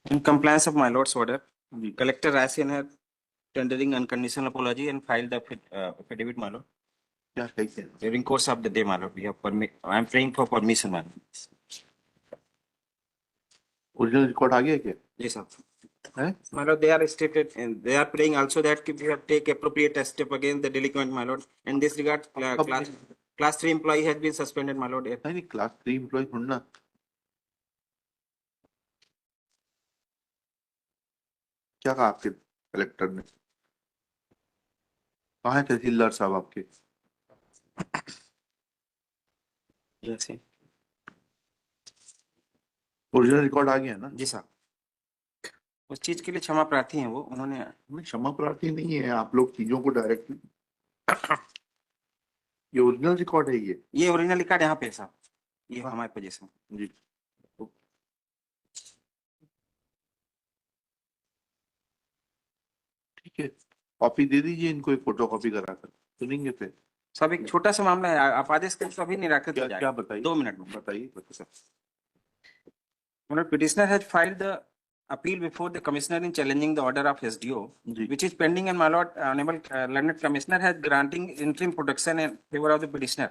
In compliance of my lord's order, ji Collector Raisian had tendering unconditional apology and filed the affidavit, my lord. क्या है During course of the day, my lord, I am praying for permission, my lord. Original record आ गया क्या Yes, sir. है? My lord, they are stated and they are praying also that we have take appropriate step against the delinquent, my lord. In this regard, class 3 employee has been suspended, my lord. नहीं class 3 employ ढूंढना क्या कहा आपके collector ने कहाँ है तहसीलदार साहब आपके Yes, sir. ओरिजिनल रिकॉर्ड आ गया ना जी साहब, उस चीज के लिए क्षमा प्रार्थी हैं वो, उन्होंने नहीं क्षमा प्रार्थी नहीं है आप लोग चीजों को डायरेक्टली ये ओरिजिनल रिकॉर्ड है ये ओरिजिनल कार्ड यहाँ पे है साहब, ये हमारे पोजीशन जी ठीक है कॉपी दे दीजिए इनको एक फोटो कॉपी करा कर सुनेंगे फिर सब। एक छोटा सा मामला है, आप आदेश करें तो अभी निराकृत हो जाएगा। क्या बताइए 2 मिनट में बताइए sir. Petitioner has filed the appeal before the commissioner in challenging the order of SDO, which is pending, and my lord, honorable learned commissioner has granting interim protection in favor of the petitioner,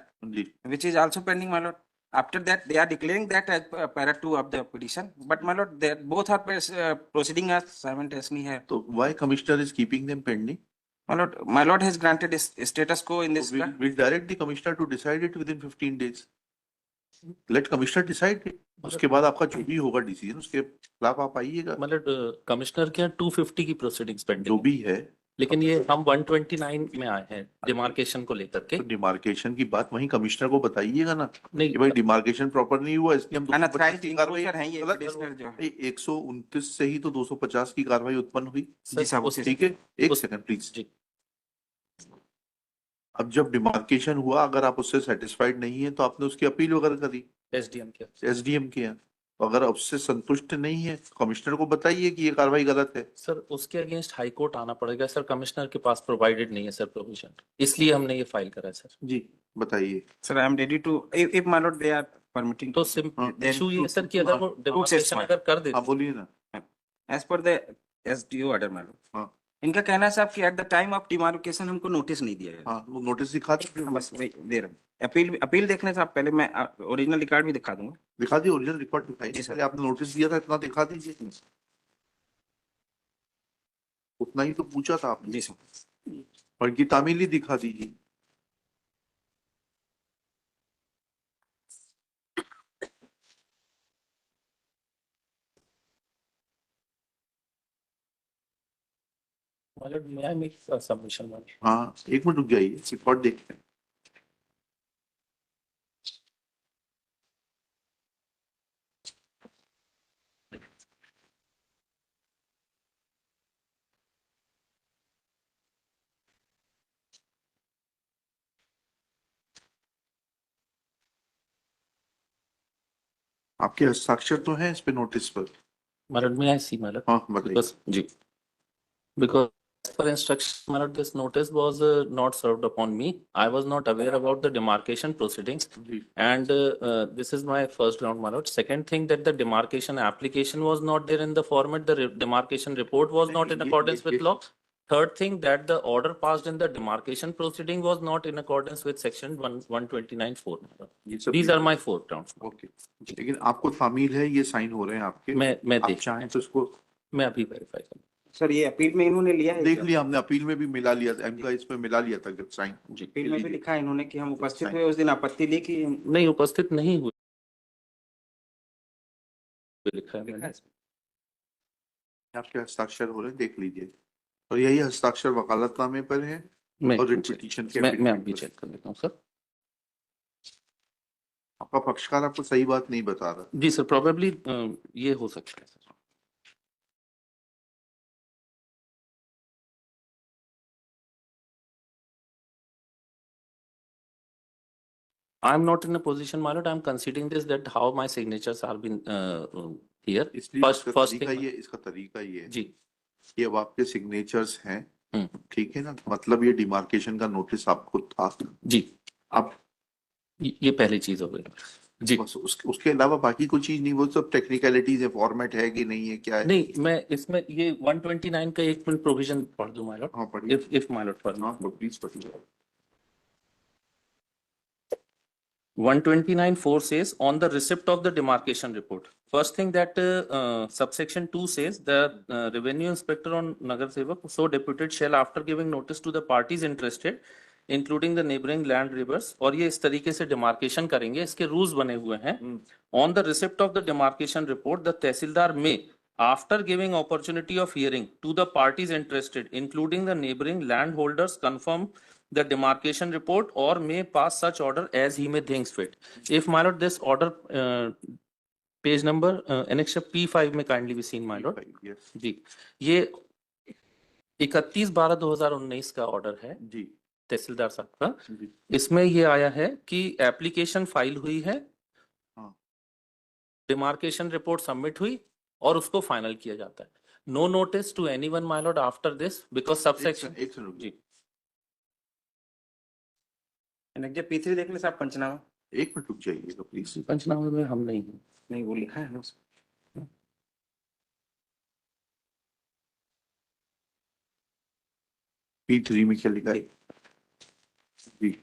which is also pending, my lord. After that, they are declaring that as para 2 of the petition, but my lord, they both are proceeding as simultaneously here. So why commissioner is keeping them pending? My lord has granted status quo in this. We'll direct the commissioner to decide it within 15 days. Let commissioner decide it. उसके बाद आपका जो भी होगा decision उसके खिलाफ आप आइएगा। मतलब कमिश्नर के यहाँ 250 की प्रोसीडिंग्स पेंडिंग जो भी है, लेकिन ये हम 129 में आए हैं डिमार्केशन को लेकर के। तो डिमार्केशन की बात वहीं कमिश्नर को बताइएगा ना नहीं कि भाई डिमार्केशन प्रॉपर नहीं हुआ इसलिए हम 250 की कार्रवाई 129 से ही तो 250 की कार्रवाई उत्पन्न हुई। ठीक है, एक सेकंड प्लीज। अब जब डिमार्केशन हुआ अगर आप उससे सेटिस्फाइड नहीं है तो आपने उसकी अपील वगैरह करी एसडीएम के यहाँ, तो अगर उससे संतुष्ट नहीं है कमिश्नर को बताइए कि ये कार्रवाई गलत है। सर उसके अगेंस्ट हाई कोर्ट आना पड़ेगा सर, कमिश्नर के पास प्रोवाइडेड नहीं है सर प्रोविजन, इसलिए हमने ये फाइल करा है सर। जी बताइए sir. I am ready to if my lord they are permitting तो इशू ये सर कि अगर वो डिमार्केशन अगर कर देते। बोलिए ना। As per the SDO order my lord, इनका कहना है साहब कि at the time of demarcation हमको नोटिस नहीं दिया गया। वो नोटिस दिखा दो बस वही दे रहा हूँ। अपील देखने से आप पहले मैं ओरिजिनल रिकॉर्ड भी दिखा दूंगा। दिखा दिए ओरिजिनल रिकॉर्ड दिखाइए सर। आपने नोटिस दिया था इतना दिखा दीजिए, उतना ही तो पूछा था आपने। जी सर। और की तामील ही दिखा दीजिए। सबमिशन। हाँ एक मिनट रुक जाइए, रिकॉर्ड देखते हैं। आपके हस्ताक्षर तो हैं इस पे नोटिस पर? हाँ बताइए जी। Because as per instruction, my lord, this notice was not served upon me. I was not aware about the demarcation proceedings, and this is my first ground, my lord. Second thing, that the demarcation application was not there in the format. The demarcation report was not in accordance with law. Third thing, that the order passed in the demarcation proceeding was not in accordance with section 129(4). These are my 4 grounds. Okay. लेकिन आपको तामील है, ये sign हो रहे हैं आपके। मैं आप चाहें तो इसको मैं अभी वेरीफाई करूँ। सर ये अपील में इन्होंने लिया है, देख लिया हमने, अपील में भी मिला लिया था, इनका इस पे मिला लिया था साइन। जी अपील में भी लिखा है इन्होंने कि हम उपस्थित हुए उस दिन, आपत्ति ली कि नहीं उपस्थित नहीं हुए, लिखा है मैंने। आपके हस्ताक्षर हो रहे हैं, देख लीजिए। और यही हस्ताक्षर वकालतनामे पर है और रिट पिटीशन के। मैं अभी चेक कर लेता हूँ सर। आपका पक्षकार आपको सही बात नहीं बता रहा। जी सर, प्रोबेबली ये हो सकता है sir. I am not in a position, my lord. I am considering this that how my signatures are been here. First thing, इसका तरीका ये जी, ये अब आपके सिग्नेचर्स हैं, ठीक है ना, मतलब ये डिमार्केशन का नोटिस आपको था। जी, अब ये पहली चीज हो गई। जी बस उसके अलावा बाकी कोई चीज नहीं, वो सब टेक्निकलिटीज है, फॉर्मेट है कि नहीं है, क्या है? नहीं, मैं इसमें ये 129 का एक मिनट प्रोविजन पढ़ दूं माय लॉर्ड। हाँ पढ़िए। इफ माय लॉर्ड पढ़ हाँ प्लीज पढ़िए। 129(4) says on the receipt of the demarcation report. First thing that subsection 2 says the revenue inspector on Nagar Sevak so deputed shall after giving notice to the parties interested including the neighboring land rivers, और ये इस तरीके से demarcation करेंगे, इसके rules बने हुए हैं। On the receipt of the demarcation report, the tehsildar may after giving opportunity of hearing to the parties interested including the neighboring landholders confirm the demarcation report or may pass such order as he may thinks fit. If my lord this order page number annexure P5 में kindly be seen my lord। Yes. जी, ये 31/12/2019 का order है जी तहसीलदार साहब का। जी। इसमें ये आया है कि एप्लीकेशन फाइल हुई है, हाँ डिमार्केशन रिपोर्ट सबमिट हुई और उसको फाइनल किया जाता है। No notice to anyone my lord after this because subsection. एक सेकंड जी एनेक्जा P3 देख ले साहब, पंचनामा। एक मिनट रुक जाइएगा प्लीज। पंचनामे में हम नहीं हैं। नहीं, वो लिखा है ना उसमें। P3 में क्या लिखा है? जी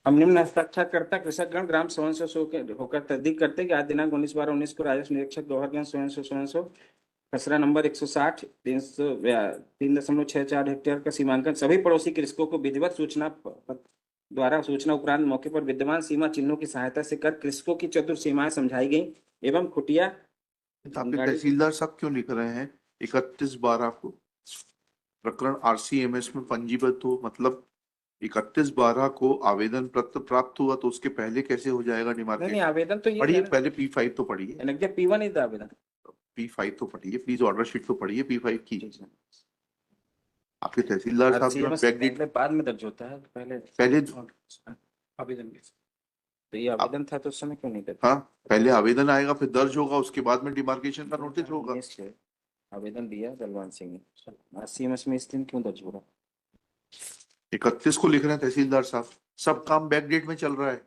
हम निम्न हस्ताक्षरकर्ता कृषकगण ग्राम सो के होकर तस्दीक करते कि आज दिनांक 19/12/19 को राजस्व निरीक्षक दोहरगंज सो खसरा नंबर 160 3.64 हेक्टेयर का सीमांकन सभी पड़ोसी कृषकों को विधिवत सूचना द्वारा सूचना उपरांत मौके पर विद्यमान सीमा चिन्हों की सहायता से कर कृषकों की चतुर सीमाएं समझाई गई एवं खुटिया। आपके तहसीलदार साहब क्यों लिख रहे हैं 31/12 को प्रकरण RCMS में पंजीबद्ध हो? मतलब 31/12 को आवेदन पत्र प्राप्त हुआ तो उसके पहले कैसे हो जाएगा नहीं, डिमार्केशन? आवेदन तो ये पढ़िए है ना। पहले P5 तो पढ़िए। एनेक्जा P1 इज द आवेदन। P5 तो पढ़िए प्लीज, ऑर्डर शीट तो पढ़िए P5 की। आपके तहसीलदार साहब जो RCMS बैकडेट पहले बाद में दर्ज होता है, पहले आवेदन के। तो ये आवेदन था तो उस समय क्यों नहीं करते? हाँ पहले आवेदन आएगा फिर दर्ज होगा, उसके बाद में डिमार्केशन का नोटिस होगा। आवेदन दिया बलवान सिंह ने, RCMS में इस दिन क्यों दर्ज हो रहा? 31 को लिख रहे हैं तहसीलदार साहब, सब काम बैकडेट में चल रहा है।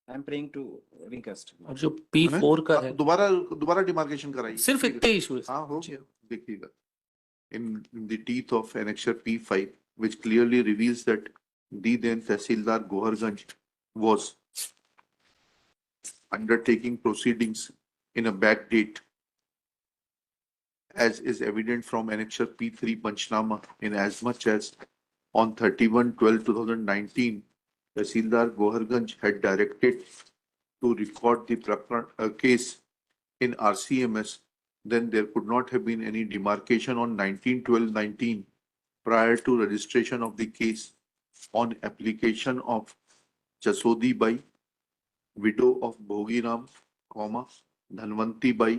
I am praying to request. और जो P4 का है दोबारा डिमार्केशन कराइए। सिर्फ इतने इशू। हाँ हो गया, देखिएगा in the teeth of annexure P5 which clearly reveals that the then Tehsildar Goharganj was undertaking proceedings in a back date as is evident from annexure P3 Panchnama in as much as on 31/12/2019 Tehsildar Goharganj had directed to record the case in RCMS, then there could not have been any demarcation on 19/12/19 prior to registration of the case on application of Jasodi Bai, widow of Bhogiram, Dhanvanti Bai,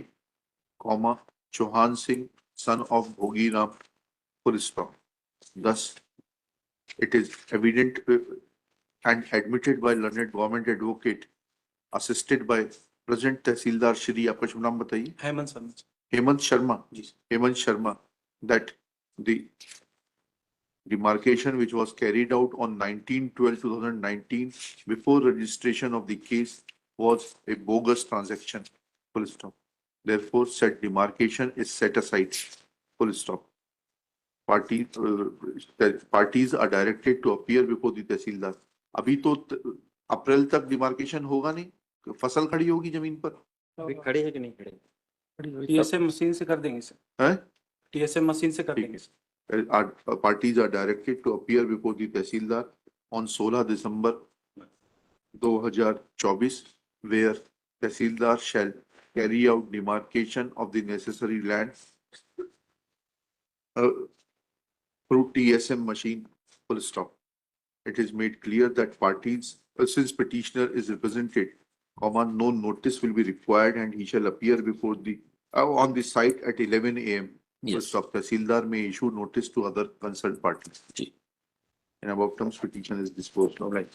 Chauhan Singh, son of Bhogiram, full stop. Thus, it is evident and admitted by learned government advocate, assisted by present Tehsildar Shri, आपका शुभ नाम बताइए? Hemant Sharma, that the demarcation which was carried out on 19/12/2019 before registration of the case was a bogus transaction, full stop. Therefore, said demarcation is set aside, full stop. Parties are directed to appear before the तहसीलदार। अभी तो अप्रैल तक demarcation होगा नहीं, फसल खड़ी होगी जमीन पर। अभी खड़ी है कि नहीं खड़ी? TSM मशीन से कर देंगे सर। हैं? TSM मशीन से कर देंगे sir. Parties are directed to appear before the tehsildar on 16 December 2024 where tehsildar shall carry out demarcation of the necessary land through TSM machine, full stop. It is made clear that parties, since petitioner is represented, no notice will be required and he shall appear before the on the site at 11 a.m. Full Yes. stop. Tehsildar may issue notice to other concerned parties. जी In above terms, petition is disposed of. Right.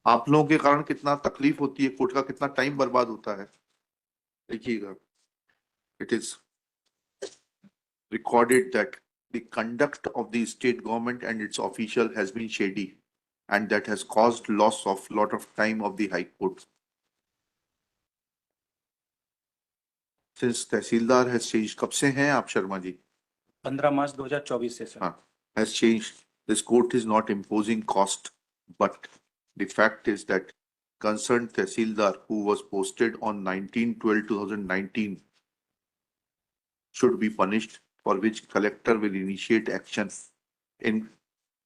आप लोगों के कारण कितना तकलीफ होती है, court का कितना टाइम बर्बाद होता है, देखिएगा। It is recorded that the conduct of the state government and its official has been shady. and that has caused loss of lot of time of the High Court. Since Tehsildar has changed, कब से हैं आप शर्मा जी? 15 मार्च 2024 से sir. हाँ, has changed. This court is not imposing cost, but the fact is that concerned Tehsildar, who was posted on 19/12/2019, should be punished, for which collector will initiate action in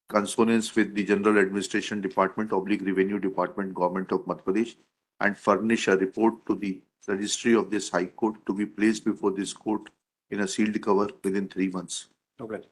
consonance with the General Administration Department / Revenue Department, Government of Madhya Pradesh, and furnish a report to the registry of this High Court to be placed before this court in a sealed cover within 3 months. Okay.